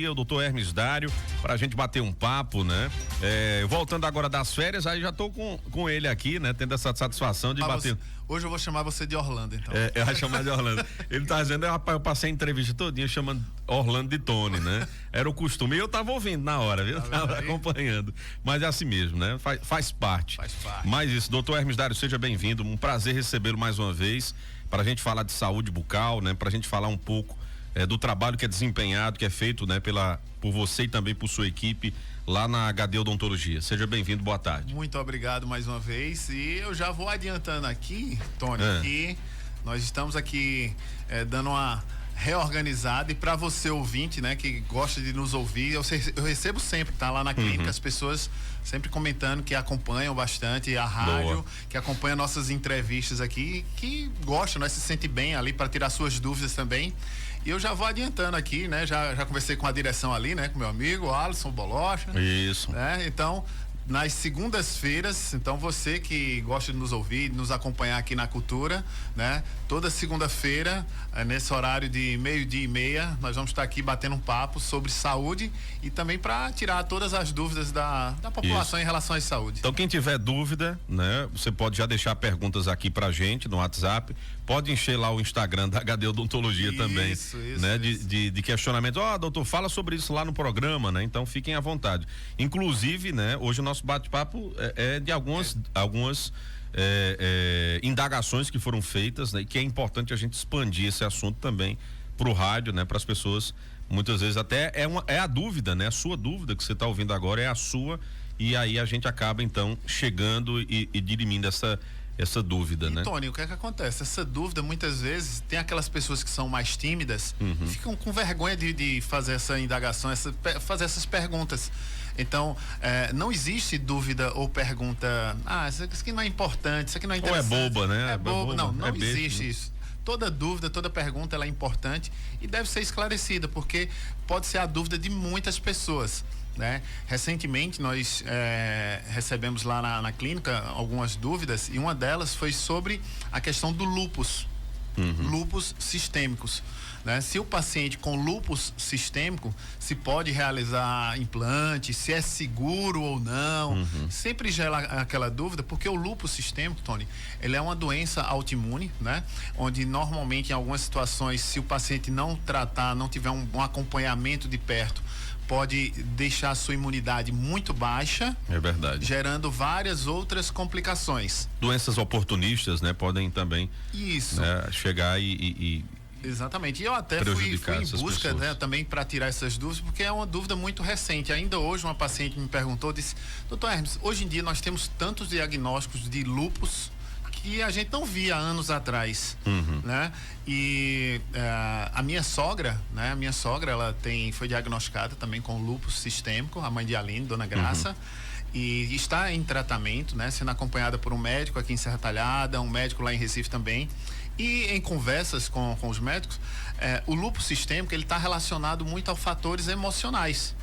o doutor Hermes Dário, pra gente bater um papo, né? Voltando agora das férias, aí já tô com ele aqui, né? Tendo essa satisfação de bater. Hoje eu vou chamar você de Orlando, então. Eu vou chamar de Orlando. Ele tá dizendo, rapaz, eu passei a entrevista todinha chamando Orlando de Tony, né? Era o costume. E eu tava ouvindo na hora, viu? Tava acompanhando. Mas é assim mesmo, né? Faz parte. Faz parte. Mas isso, doutor Hermes Dário, seja bem-vindo. Um prazer recebê-lo mais uma vez, pra gente falar de saúde bucal, né? Pra gente falar um pouco do trabalho que é desempenhado, que é feito, né, por você e também por sua equipe lá na HD Odontologia. Seja bem-vindo, boa tarde. Muito obrigado mais uma vez, e eu já vou adiantando aqui, Tony, que nós estamos aqui dando uma reorganizada, e para você ouvinte, né, que gosta de nos ouvir, eu recebo sempre, tá lá na clínica, as pessoas sempre comentando que acompanham bastante a rádio, que acompanham nossas entrevistas aqui, que gostam, né, se sente bem ali para tirar suas dúvidas também. E eu já vou adiantando aqui, né? Já conversei com a direção ali, né? Com meu amigo Alisson Bolocha. Isso. Né? Então, nas segundas-feiras, então você que gosta de nos ouvir, de nos acompanhar aqui na Cultura, né? Toda segunda-feira, nesse horário de 12:30, nós vamos estar aqui batendo um papo sobre saúde e também para tirar todas as dúvidas da população em relação à saúde. Então, quem tiver dúvida, né? Você pode já deixar perguntas aqui pra gente no WhatsApp, pode encher lá o Instagram da HD Odontologia também, né? De questionamento, doutor, fala sobre isso lá no programa, né? Então, fiquem à vontade. Inclusive, né? Hoje o nosso bate-papo é de algumas indagações que foram feitas, né? E que é importante a gente expandir esse assunto também pro rádio, né? Para as pessoas, muitas vezes até é a dúvida, né? A sua dúvida que você está ouvindo agora é a sua, e aí a gente acaba então chegando e dirimindo essa dúvida, né? Tony, o que é que acontece? Essa dúvida, muitas vezes, tem aquelas pessoas que são mais tímidas e ficam com vergonha de fazer essa indagação, fazer essas perguntas. Então, não existe dúvida ou pergunta, isso aqui não é importante, isso aqui não é interessante. Ou é boba, né? É bobo, não existe besta, isso. Toda dúvida, toda pergunta, ela é importante e deve ser esclarecida, porque pode ser a dúvida de muitas pessoas, né? Recentemente nós recebemos lá na clínica algumas dúvidas, e uma delas foi sobre a questão do lúpus, lúpus sistêmicos, né? Se o paciente com lúpus sistêmico, se pode realizar implante, se é seguro ou não, sempre gera aquela dúvida, porque o lúpus sistêmico, Tony, ele é uma doença autoimune, né? Onde normalmente em algumas situações, se o paciente não tratar, não tiver um acompanhamento de perto, pode deixar a sua imunidade muito baixa. É verdade. Gerando várias outras complicações. Doenças oportunistas, né? Podem também chegar e exatamente. E eu até fui em busca, né, também para tirar essas dúvidas, porque é uma dúvida muito recente. Ainda hoje uma paciente me perguntou, disse, doutor Hermes, hoje em dia nós temos tantos diagnósticos de lúpus que a gente não via anos atrás, né? E a minha sogra, né? Ela foi diagnosticada também com lúpus sistêmico, a mãe de Aline, Dona Graça, e está em tratamento, né? Sendo acompanhada por um médico aqui em Serra Talhada, um médico lá em Recife também. E em conversas com os médicos, o lúpus sistêmico, ele está relacionado muito a fatores emocionais.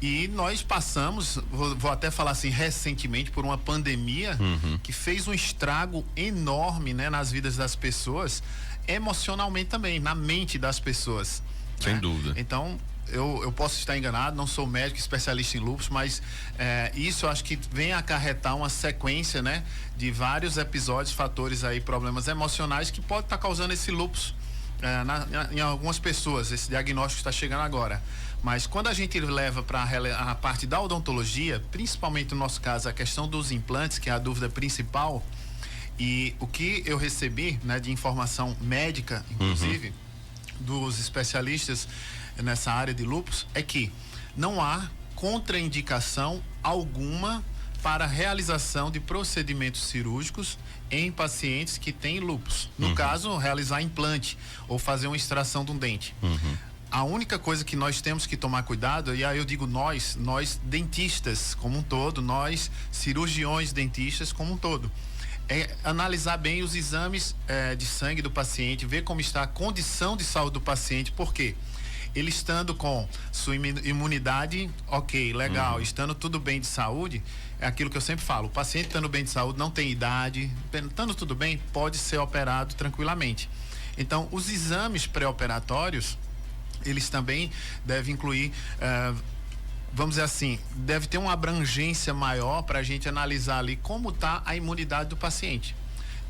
E nós passamos, vou até falar assim, recentemente, por uma pandemia que fez um estrago enorme, né, nas vidas das pessoas, emocionalmente também, na mente das pessoas. Sem dúvida. Então, eu posso estar enganado, não sou médico especialista em lúpus, mas isso eu acho que vem acarretar uma sequência, né, de vários episódios, fatores aí, problemas emocionais que pode estar causando esse lúpus em algumas pessoas. Esse diagnóstico está chegando agora. Mas quando a gente leva para a parte da odontologia, principalmente no nosso caso, a questão dos implantes, que é a dúvida principal, e o que eu recebi, né, de informação médica, inclusive, dos especialistas nessa área de lúpus, é que não há contraindicação alguma para a realização de procedimentos cirúrgicos em pacientes que têm lúpus. No caso, realizar implante ou fazer uma extração de um dente. A única coisa que nós temos que tomar cuidado, e aí eu digo nós dentistas como um todo, nós cirurgiões dentistas como um todo, é analisar bem os exames de sangue do paciente, ver como está a condição de saúde do paciente, porque ele estando com sua imunidade, ok, legal, estando tudo bem de saúde, é aquilo que eu sempre falo, o paciente estando bem de saúde, não tem idade, estando tudo bem, pode ser operado tranquilamente. Então, os exames pré-operatórios, eles também devem incluir, vamos dizer assim, deve ter uma abrangência maior para a gente analisar ali como está a imunidade do paciente.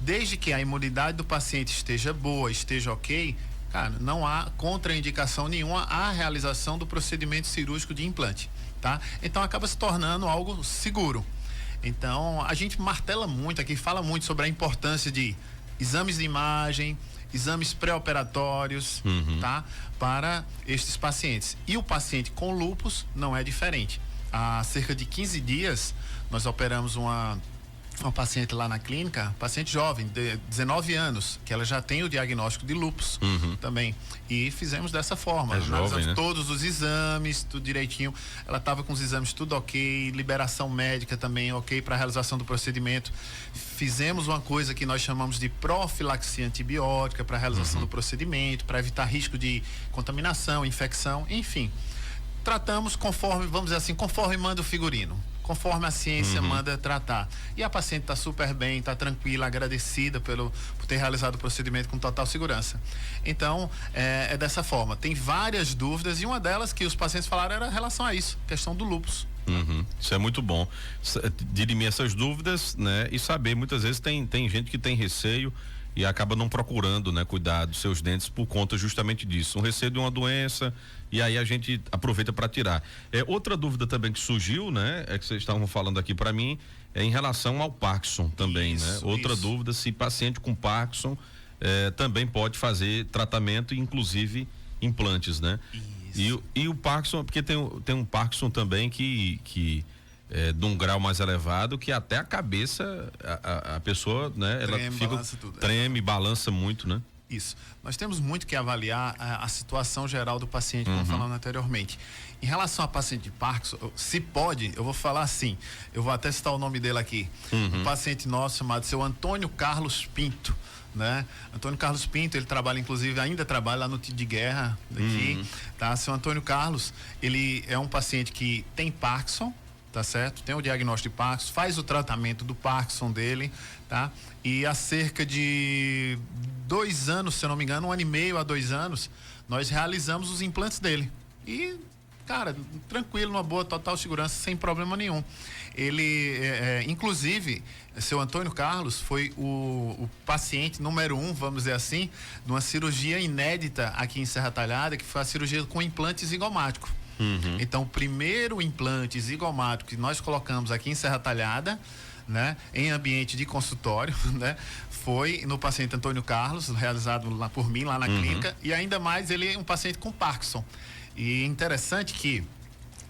Desde que a imunidade do paciente esteja boa, esteja ok, cara, não há contraindicação nenhuma à realização do procedimento cirúrgico de implante, tá? Então acaba se tornando algo seguro. Então a gente martela muito aqui, fala muito sobre a importância de exames de imagem, exames pré-operatórios, tá? Para estes pacientes. E o paciente com lúpus não é diferente. Há cerca de 15 dias nós operamos uma paciente lá na clínica, paciente jovem, de 19 anos, que ela já tem o diagnóstico de lúpus também. E fizemos dessa forma. Analisamos todos os exames, tudo direitinho. Ela estava com os exames tudo ok, liberação médica também ok para a realização do procedimento. Fizemos uma coisa que nós chamamos de profilaxia antibiótica para a realização do procedimento, para evitar risco de contaminação, infecção, enfim. Tratamos conforme, vamos dizer assim, conforme manda o figurino, conforme a ciência manda tratar. E a paciente está super bem, está tranquila, agradecida por ter realizado o procedimento com total segurança. Então, é dessa forma. Tem várias dúvidas e uma delas que os pacientes falaram era em relação a isso, questão do lúpus. Isso é muito bom. Dirimir essas dúvidas, né? E saber, muitas vezes tem gente que tem receio e acaba não procurando, né, cuidar dos seus dentes por conta justamente disso. Um receio de uma doença e aí a gente aproveita para tirar. Outra dúvida também que surgiu, né, é que vocês estavam falando aqui para mim, é em relação ao Parkinson também, né? Outra dúvida, se paciente com Parkinson também pode fazer tratamento, inclusive implantes, né? E o Parkinson, porque tem um Parkinson também que de um grau mais elevado, que até a cabeça, a pessoa, né, ela treme, balança muito, né? Isso. Nós temos muito que avaliar a situação geral do paciente, como falamos anteriormente. Em relação a paciente de Parkinson, se pode, eu vou falar assim, eu vou até citar o nome dele aqui. Um paciente nosso chamado seu Antônio Carlos Pinto, né? Antônio Carlos Pinto, ele trabalha, inclusive, ainda trabalha lá no tiro de guerra daqui, tá? Seu Antônio Carlos, ele é um paciente que tem Parkinson, tá certo? Tem o diagnóstico de Parkinson, faz o tratamento do Parkinson dele, tá? E há cerca de 2 anos, se eu não me engano, 1 ano e meio a 2 anos, nós realizamos os implantes dele. E, cara, tranquilo, numa boa, total segurança, sem problema nenhum. Ele, inclusive, seu Antônio Carlos foi o paciente número 1, vamos dizer assim, de uma cirurgia inédita aqui em Serra Talhada, que foi a cirurgia com implante zigomático. Então, o primeiro implante zigomático que nós colocamos aqui em Serra Talhada, né, em ambiente de consultório, né, foi no paciente Antônio Carlos, realizado lá por mim, lá na clínica, e ainda mais ele é um paciente com Parkinson. E interessante que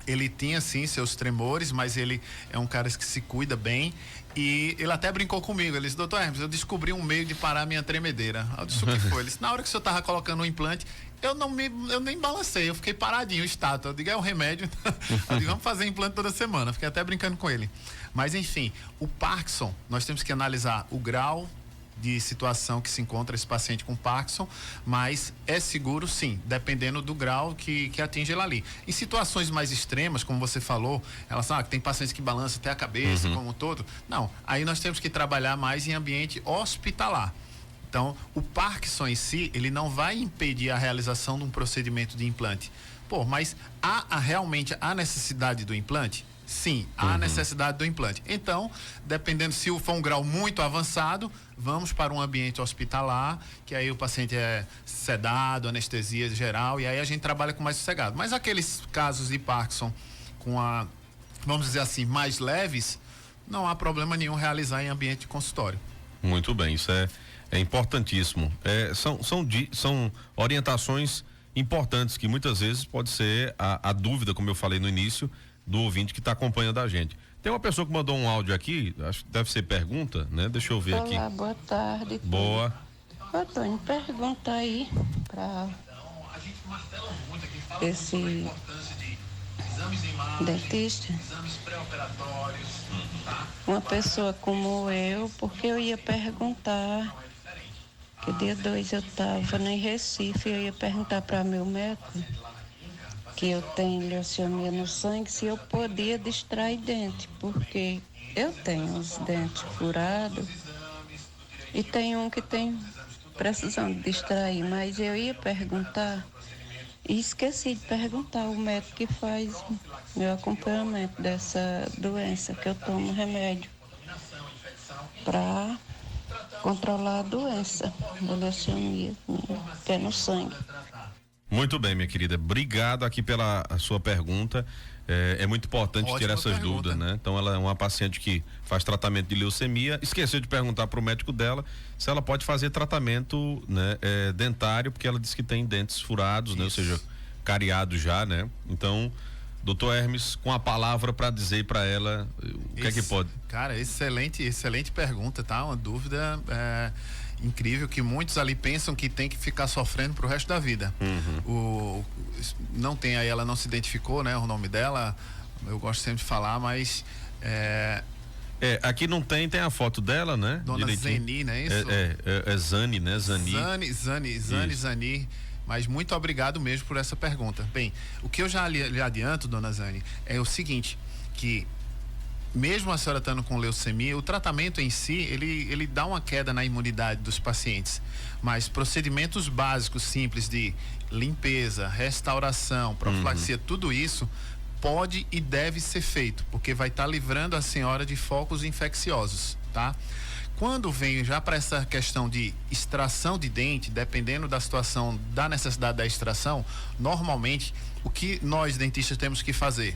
ele tinha sim seus tremores, mas ele é um cara que se cuida bem. E ele até brincou comigo, ele disse: doutor Hermes, eu descobri um meio de parar minha tremedeira. Eu disse: o que foi? Ele disse: na hora que o senhor estava colocando o implante, eu nem balancei, eu fiquei paradinho, estátua. Eu digo: é um remédio. Eu digo: vamos fazer implante toda semana. Fiquei até brincando com ele. Mas enfim, o Parkinson, nós temos que analisar o grau de situação que se encontra esse paciente com Parkinson, mas é seguro sim, dependendo do grau que atinge ele ali. Em situações mais extremas, como você falou, que tem pacientes que balançam até a cabeça, como um todo, não, aí nós temos que trabalhar mais em ambiente hospitalar. Então, o Parkinson em si, ele não vai impedir a realização de um procedimento de implante. Mas realmente a necessidade do implante? Sim, há necessidade do implante. Então, dependendo se for um grau muito avançado, vamos para um ambiente hospitalar, que aí o paciente é sedado, anestesia geral, e aí a gente trabalha com mais sossegado. Mas aqueles casos de Parkinson vamos dizer assim, mais leves, não há problema nenhum realizar em ambiente de consultório. Muito bem, isso é importantíssimo. São orientações importantes que muitas vezes pode ser a dúvida, como eu falei no início, do ouvinte que está acompanhando a gente. Tem uma pessoa que mandou um áudio aqui, acho que deve ser pergunta, né? Deixa eu ver aqui. Olá, boa tarde. Boa. Antônio, pergunta aí para esse dentista. Uma pessoa como eu, porque eu ia perguntar, que dia 2 eu estava em Recife, eu ia perguntar para meu médico que eu tenho leucemia no sangue, se eu podia extrair dente, porque eu tenho os dentes furados e tem um que tem precisando de extrair, mas eu ia perguntar E esqueci de perguntar ao médico que faz meu acompanhamento dessa doença, que eu tomo remédio para controlar a doença da leucemia, que é no sangue. Muito bem, minha querida. Obrigado aqui pela sua pergunta. É muito importante ter essas dúvidas, né? Então, ela é uma paciente que faz tratamento de leucemia. Esqueceu de perguntar para o médico dela se ela pode fazer tratamento, né, dentário, porque ela disse que tem dentes furados, né? Ou seja, cariados já, né? Então, doutor Hermes, com a palavra para dizer para ela o que é que pode. Cara, excelente pergunta, tá? Uma dúvida incrível, que muitos ali pensam que tem que ficar sofrendo pro resto da vida. Não tem aí, ela não se identificou, né? O nome dela, eu gosto sempre de falar, mas aqui não tem a foto dela, né? Dona Zeni, né? Isso? É Zani, né? Zani. Mas muito obrigado mesmo por essa pergunta. Bem, o que eu já lhe adianto, dona Zani, é o seguinte, que mesmo a senhora estando com leucemia, o tratamento em si, ele dá uma queda na imunidade dos pacientes. Mas procedimentos básicos, simples de limpeza, restauração, profilaxia, tudo isso pode e deve ser feito, porque vai estar livrando a senhora de focos infecciosos, tá? Quando vem já para essa questão de extração de dente, dependendo da situação, da necessidade da extração, normalmente, o que nós dentistas temos que fazer?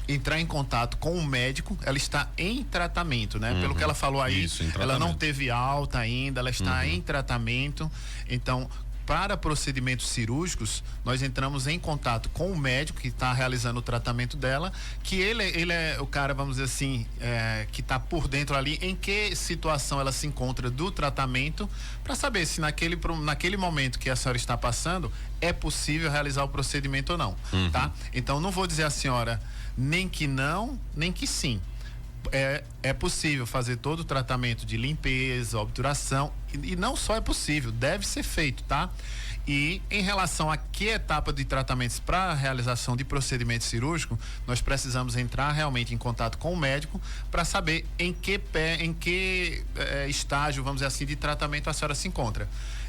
Entrar em contato com o médico. Ela está em tratamento, né? Pelo que ela falou aí, ela não teve alta ainda, ela está em tratamento. Então, para procedimentos cirúrgicos, nós entramos em contato com o médico que está realizando o tratamento dela, que ele é o cara, vamos dizer assim, que está por dentro ali, em que situação ela se encontra do tratamento, para saber se naquele momento que a senhora está passando, é possível realizar o procedimento ou não, tá? Então, não vou dizer à senhora nem que não, nem que sim. É possível fazer todo o tratamento de limpeza, obturação, e não só é possível, deve ser feito, tá? E em relação a que etapa de tratamentos para a realização de procedimento cirúrgico, nós precisamos entrar realmente em contato com o médico para saber em que estágio, vamos dizer assim, de tratamento a senhora se encontra.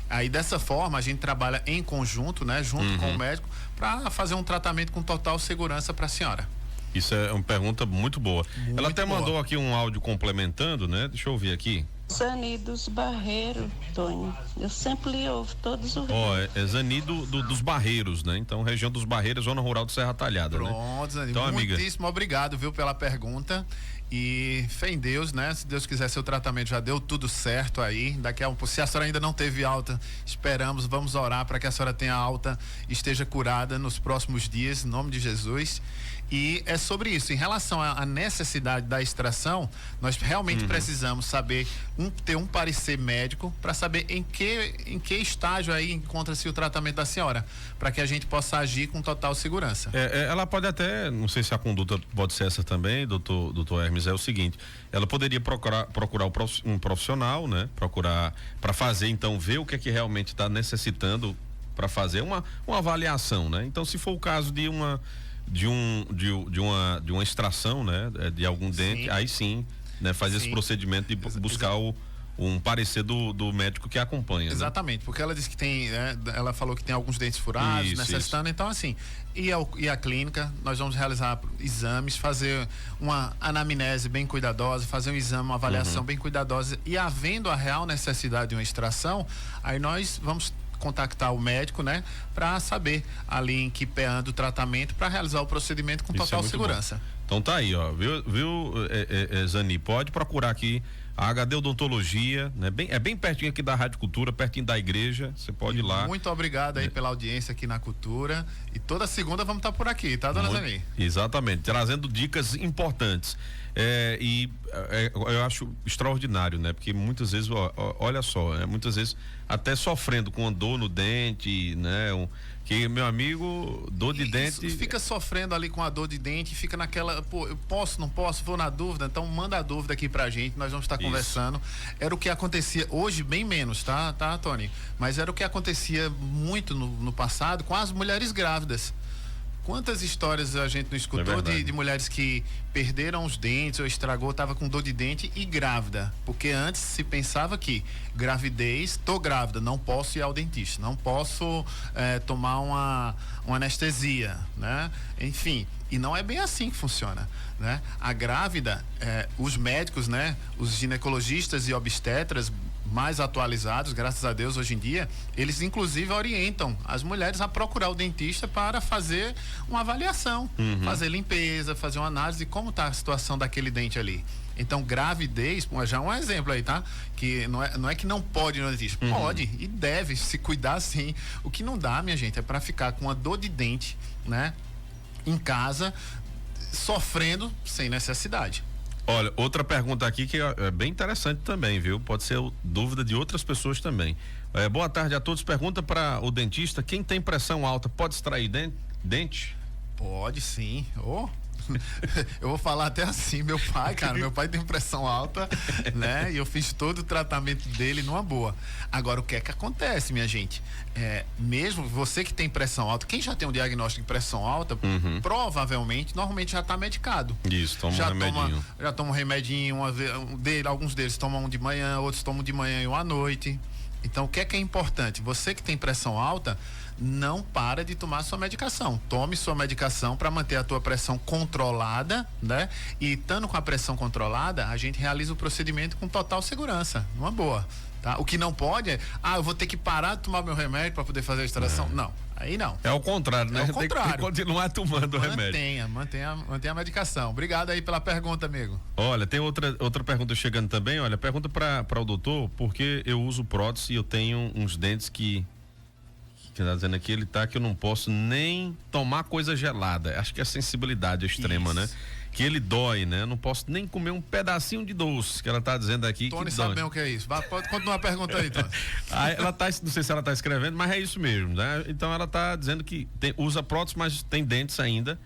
Aí dessa forma a gente trabalha em conjunto, né, junto com o médico, para fazer um tratamento com total segurança para a senhora. Isso é uma pergunta muito boa. Ela até mandou aqui um áudio complementando, né? Deixa eu ouvir aqui. Zani dos Barreiros, Tony. Eu sempre lhe ouvo todos os dias. É Zani dos Barreiros, né? Então, região dos Barreiros, zona rural de Serra Talhada, Pronto, né? Pronto, Zani. Então, muitíssimo obrigado, viu, pela pergunta. E fé em Deus, né? Se Deus quiser, seu tratamento já deu tudo certo aí. Daqui a um pouco, se a senhora ainda não teve alta, vamos orar para que a senhora tenha alta e esteja curada nos próximos dias, em nome de Jesus. E é sobre isso. Em relação à necessidade da extração, nós realmente precisamos saber, ter um parecer médico para saber em que estágio aí encontra-se o tratamento da senhora, para que a gente possa agir com total segurança. Ela pode até, não sei se a conduta pode ser essa também, doutor Hermes, é o seguinte: ela poderia procurar um profissional, né? Procurar para fazer, então, ver o que é que realmente está necessitando para fazer uma avaliação, né? Então, se for o caso de uma extração, né, de algum dente, aí sim, né, faz esse procedimento de buscar um parecer do médico que acompanha. Exatamente, né? Porque ela disse que tem, ela falou que tem alguns dentes furados, necessitando, então assim, e a clínica, nós vamos realizar exames, fazer uma anamnese bem cuidadosa, fazer um exame, uma avaliação bem cuidadosa, e havendo a real necessidade de uma extração, aí nós vamos contactar o médico, né, para saber ali em que pé anda o tratamento para realizar o procedimento com total segurança. Bom. Então tá aí, ó, viu, Zani, pode procurar aqui a HD Odontologia, né? Bem pertinho aqui da Rádio Cultura, pertinho da igreja, você pode ir lá. Muito obrigado aí pela audiência aqui na Cultura, e toda segunda vamos estar por aqui, tá, dona Zani? Exatamente, trazendo dicas importantes. Eu acho extraordinário, né? Porque muitas vezes, olha só, muitas vezes até sofrendo com uma dor no dente, né? Que meu amigo, dor de dente. Fica sofrendo ali com a dor de dente, fica naquela, pô, eu posso, não posso, vou na dúvida, então manda a dúvida aqui pra gente, nós vamos estar conversando. Era o que acontecia, hoje bem menos, tá, Tony? Mas era o que acontecia muito no passado com as mulheres grávidas. Quantas histórias a gente não escutou de mulheres que perderam os dentes ou estragou, tava com dor de dente e grávida? Porque antes se pensava que gravidez, tô grávida, não posso ir ao dentista, não posso tomar uma anestesia, né? Enfim, e não é bem assim que funciona, né? A grávida, os médicos, né? Os ginecologistas e obstetras mais atualizados, graças a Deus, hoje em dia, eles inclusive orientam as mulheres a procurar o dentista para fazer uma avaliação, fazer limpeza, fazer uma análise de como está a situação daquele dente ali. Então, gravidez, já é um exemplo aí, tá? Que não é que não pode ir no dentista, pode e deve se cuidar sim. O que não dá, minha gente, é para ficar com uma dor de dente, né? Em casa, sofrendo sem necessidade. Olha, outra pergunta aqui que é bem interessante também, viu? Pode ser dúvida de outras pessoas também. Boa tarde a todos. Pergunta para o dentista: quem tem pressão alta pode extrair dente? Pode sim. Eu vou falar até assim, meu pai tem pressão alta, né? E eu fiz todo o tratamento dele numa boa. Agora, o que é que acontece, minha gente? Mesmo você que tem pressão alta, quem já tem um diagnóstico de pressão alta, provavelmente, normalmente já está medicado. Isso, toma um remedinho. Já toma um remedinho, alguns deles tomam um de manhã, outros tomam de manhã e um à noite. Então, o que é importante? Você que tem pressão alta, não para de tomar sua medicação. Tome sua medicação para manter a tua pressão controlada, né? E estando com a pressão controlada, a gente realiza o procedimento com total segurança, numa boa, tá? O que não pode eu vou ter que parar de tomar meu remédio para poder fazer a extração. Não, aí não. É o contrário, né? É o contrário. Tem que continuar tomando o remédio. Mantenha a medicação. Obrigado aí pela pergunta, amigo. Olha, tem outra pergunta chegando também. Olha, pergunta para o doutor, porque eu uso prótese e eu tenho uns dentes que tá dizendo aqui, que eu não posso nem tomar coisa gelada. Acho que é sensibilidade extrema, né? Que ele dói, né? Eu não posso nem comer um pedacinho de doce, que ela tá dizendo aqui. Tony sabe bem o que é isso. Pode continuar a pergunta aí, Tony. Não sei se ela tá escrevendo, mas é isso mesmo, né? Então ela tá dizendo que usa prótese, mas tem dentes ainda,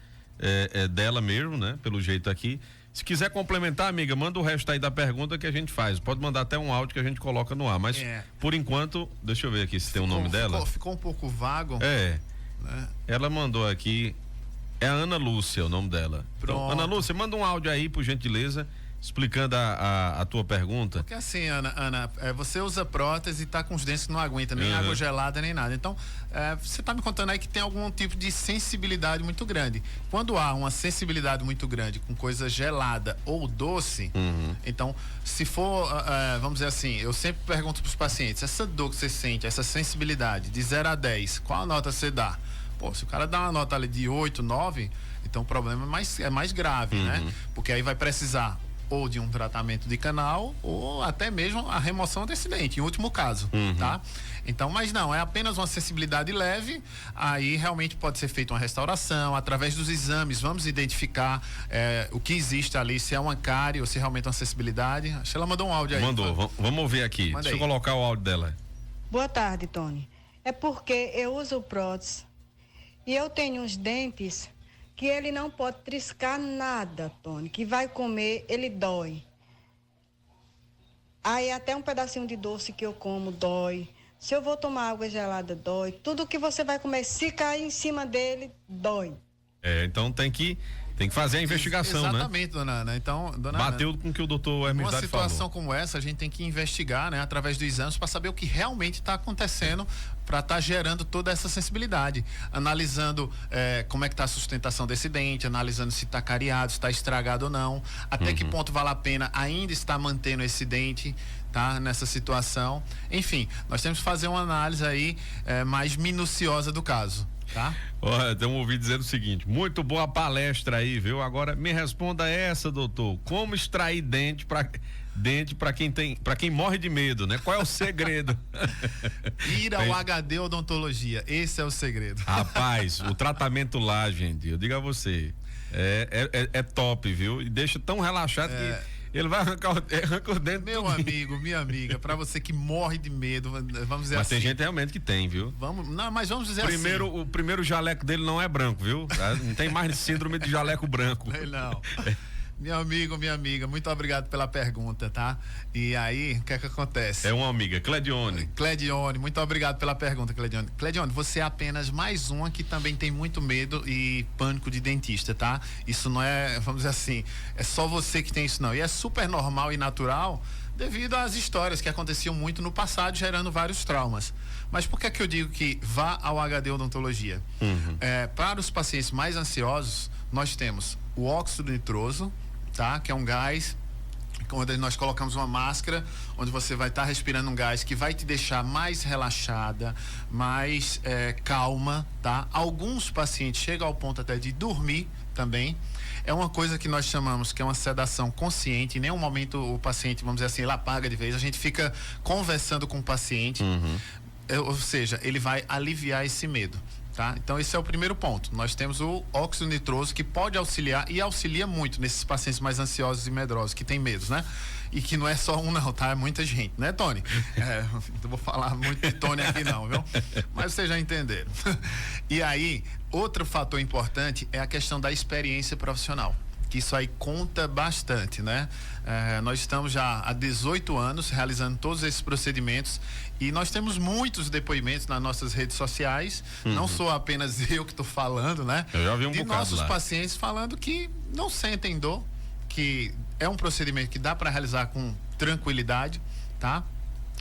dela mesmo, né? Pelo jeito aqui. Se quiser complementar, amiga, manda o resto aí da pergunta que a gente faz. Pode mandar até um áudio que a gente coloca no ar. Mas, por enquanto, deixa eu ver aqui se tem o nome dela. Ficou um pouco vago. Né? Ela mandou aqui. É a Ana Lúcia o nome dela. Então, Ana Lúcia, manda um áudio aí, por gentileza, explicando a tua pergunta. Porque assim, Ana, você usa prótese e tá com os dentes que não aguenta nem água gelada nem nada. Então, você tá me contando aí que tem algum tipo de sensibilidade muito grande. Quando há uma sensibilidade muito grande com coisa gelada ou doce, então, se for, vamos dizer assim, eu sempre pergunto pros pacientes, essa dor que você sente, essa sensibilidade, de 0 a 10, qual a nota você dá? Pô, se o cara dá uma nota ali de 8, 9, então o problema é mais grave, né? Porque aí vai precisar ou de um tratamento de canal ou até mesmo a remoção desse dente, em último caso, tá? Então, mas não, é apenas uma sensibilidade leve, aí realmente pode ser feita uma restauração, através dos exames, vamos identificar o que existe ali, se é uma cárie ou se realmente é uma sensibilidade. Acho que ela mandou um áudio aí. Mandou, vamos ouvir aqui. Deixa eu colocar o áudio dela. Boa tarde, Tony. É porque eu uso prótese e eu tenho uns dentes que ele não pode triscar nada, Tony, que vai comer, ele dói. Aí até um pedacinho de doce que eu como dói. Se eu vou tomar água gelada, dói. Tudo que você vai comer, se cair em cima dele, dói. Então tem que fazer a investigação, né? Exatamente, dona Ana. Então, dona Bateu Ana, com o que o doutor Hermes Dari falou. Numa situação como essa, a gente tem que investigar, né, através dos exames, para saber o que realmente está acontecendo, para estar gerando toda essa sensibilidade. Analisando como é que está a sustentação desse dente, analisando se está cariado, se está estragado ou não, até que ponto vale a pena ainda estar mantendo esse dente, tá, nessa situação. Enfim, nós temos que fazer uma análise aí mais minuciosa do caso. Tá? Olha, tem um ouvido dizendo o seguinte: muito boa palestra aí, viu? Agora me responda essa, doutor. Como extrair dente para quem morre de medo, né? Qual é o segredo? Ir ao HD Odontologia, esse é o segredo. Rapaz, o tratamento lá, gente, eu digo a você, é top, viu? E deixa tão relaxado que ele vai arranca o dente. Meu amigo, minha amiga, pra você que morre de medo, vamos dizer mas assim. Tem gente realmente que tem, viu? Mas vamos dizer assim. O primeiro jaleco dele não é branco, viu? Não tem mais síndrome de jaleco branco. Não. Meu amigo, minha amiga, muito obrigado pela pergunta, tá? E aí, o que é que acontece? É uma amiga, Cledione, muito obrigado pela pergunta, Cledione. Cledione, você é apenas mais uma que também tem muito medo e pânico de dentista, tá? Isso não é, vamos dizer assim, é só você que tem isso não. E é super normal e natural devido às histórias que aconteciam muito no passado, gerando vários traumas. Mas por que é que eu digo que vá ao HD Odontologia? Para os pacientes mais ansiosos, nós temos o óxido nitroso, tá? Que é um gás onde nós colocamos uma máscara, onde você vai estar respirando um gás que vai te deixar mais relaxada, mais calma, tá? Alguns pacientes chegam ao ponto até de dormir também. É uma coisa que nós chamamos que é uma sedação consciente. Em nenhum momento o paciente, vamos dizer assim, ele apaga de vez. A gente fica conversando com o paciente, ou seja, ele vai aliviar esse medo. Tá? Então esse é o primeiro ponto. Nós temos o óxido nitroso que pode auxiliar e auxilia muito nesses pacientes mais ansiosos e medrosos, que tem medos, né? E que não é só um não, tá? É muita gente, né, Tony? Não vou falar muito de Tony aqui não, viu? Mas vocês já entenderam. E aí, outro fator importante é a questão da experiência profissional, que isso aí conta bastante, né? Nós estamos já há 18 anos realizando todos esses procedimentos e nós temos muitos depoimentos nas nossas redes sociais. Não sou apenas eu que estou falando, né? Eu já vi de nossos pacientes falando que não sentem dor, que é um procedimento que dá para realizar com tranquilidade, tá?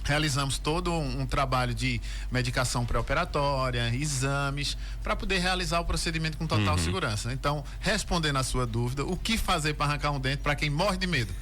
Realizamos todo um trabalho de medicação pré-operatória, exames, para poder realizar o procedimento com total segurança. Então, respondendo a sua dúvida, o que fazer para arrancar um dente para quem morre de medo?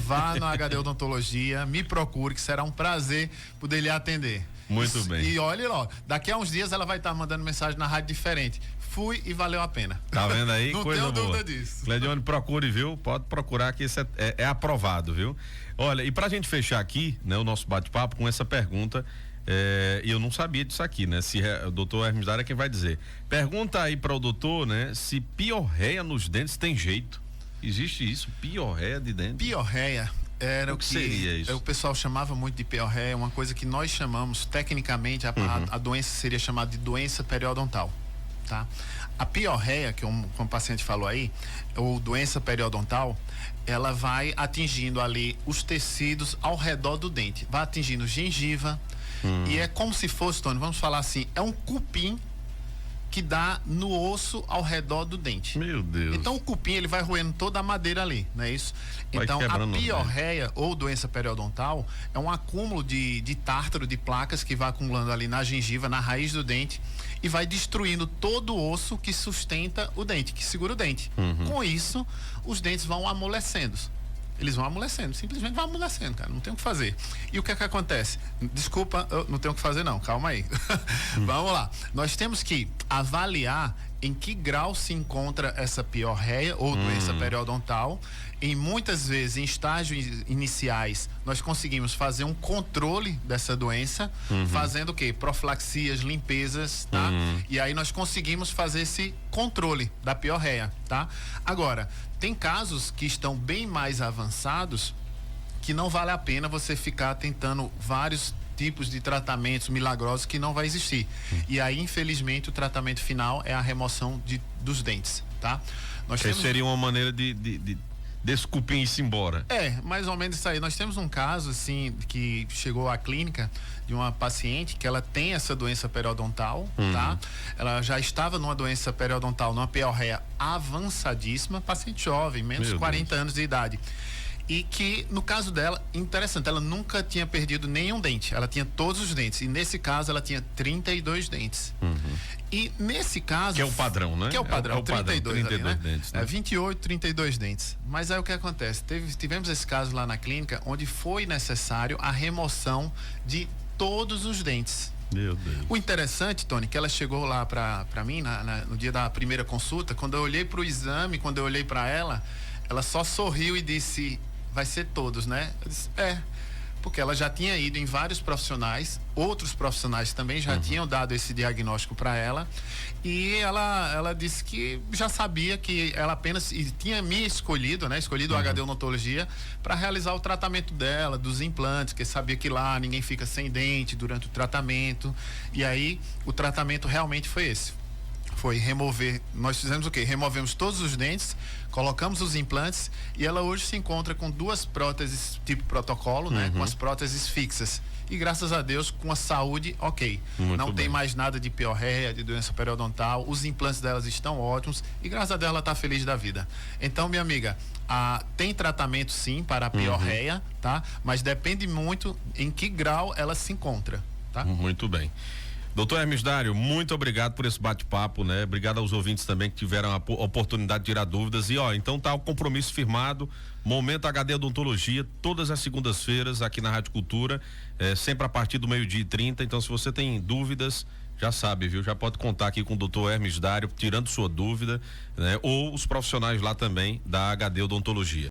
Vá no HD Odontologia, me procure, que será um prazer poder lhe atender. Muito bem. E olha lá, daqui a uns dias ela vai estar mandando mensagem na rádio diferente. Fui e valeu a pena. Tá vendo aí? Não coisa tenho boa. dúvida disso. Cledione, procure, viu? Pode procurar que isso é aprovado, viu? Olha, e pra gente fechar aqui, né, o nosso bate-papo com essa pergunta, e eu não sabia disso aqui, né? Se o doutor Hermes Dara é quem vai dizer. Pergunta aí para o doutor, né? Se piorreia nos dentes tem jeito. Existe isso? Piorreia de dente? Piorreia era o que seria isso? O pessoal chamava muito de piorreia, uma coisa que nós chamamos, tecnicamente, a doença seria chamada de doença periodontal. Tá? A piorreia, que como o paciente falou aí, ou doença periodontal, ela vai atingindo ali os tecidos ao redor do dente, vai atingindo gengiva, e é como se fosse, Tony, vamos falar assim, é um cupim que dá no osso ao redor do dente. Meu Deus. Então o cupim, ele vai roendo toda a madeira ali, não é isso? Vai então a quebrando, piorreia, ou doença periodontal, é um acúmulo de tártaro, de placas que vai acumulando ali na gengiva, na raiz do dente, e vai destruindo todo o osso que sustenta o dente, que segura o dente. Com isso, os dentes vão amolecendo. Eles vão amolecendo, simplesmente vão amolecendo, cara, não tem o que fazer. E o que é que acontece? Desculpa, eu não tenho o que fazer não, calma aí. Vamos lá. Nós temos que avaliar em que grau se encontra essa piorreia ou doença periodontal. Em muitas vezes, em estágios iniciais, nós conseguimos fazer um controle dessa doença, fazendo o quê? Profilaxias, limpezas, tá? E aí nós conseguimos fazer esse controle da piorreia, tá? Agora, tem casos que estão bem mais avançados que não vale a pena você ficar tentando vários tipos de tratamentos milagrosos que não vai existir. E aí, infelizmente, o tratamento final é a remoção dos dentes, tá? Seria uma maneira desse cupim ir-se embora. Mais ou menos isso aí. Nós temos um caso, assim, que chegou à clínica de uma paciente que ela tem essa doença periodontal, tá? Ela já estava numa doença periodontal, numa piorreia avançadíssima, paciente jovem, menos de 40 anos de idade. E que, no caso dela, interessante, ela nunca tinha perdido nenhum dente, ela tinha todos os dentes, e nesse caso ela tinha 32 dentes. E nesse caso... Que é o padrão, né? Que é o padrão, 32 ali, né? dentes, né? 28, 32 dentes. Mas aí o que acontece? Tivemos esse caso lá na clínica, onde foi necessário a remoção de todos os dentes. Meu Deus. O interessante, Tony, que ela chegou lá pra mim no dia da primeira consulta, quando eu olhei pro exame, quando eu olhei pra ela só sorriu e disse: vai ser todos, né? Eu disse, porque ela já tinha ido em vários profissionais, outros profissionais também já tinham dado esse diagnóstico para ela, e ela disse que já sabia que ela apenas tinha me escolhido, né? Escolhido o HD Odontologia para realizar o tratamento dela, dos implantes, que sabia que lá ninguém fica sem dente durante o tratamento, e aí o tratamento realmente foi esse. foi remover, nós fizemos o quê? Removemos todos os dentes, colocamos os implantes e ela hoje se encontra com 2 próteses tipo protocolo, né? Com as próteses fixas. E graças a Deus com a saúde ok. Não tem mais nada de piorreia, de doença periodontal, os implantes delas estão ótimos e graças a Deus ela está feliz da vida. Então, minha amiga, tem tratamento sim para a piorreia, tá? Mas depende muito em que grau ela se encontra, tá? Muito bem. Doutor Hermes Dário, muito obrigado por esse bate-papo, né? Obrigado aos ouvintes também que tiveram a oportunidade de tirar dúvidas. E então tá o compromisso firmado. Momento HD Odontologia, todas as segundas-feiras aqui na Rádio Cultura, sempre a partir do 12:30. Então, se você tem dúvidas, já sabe, viu? Já pode contar aqui com o doutor Hermes Dário, tirando sua dúvida, né? Ou os profissionais lá também da HD Odontologia.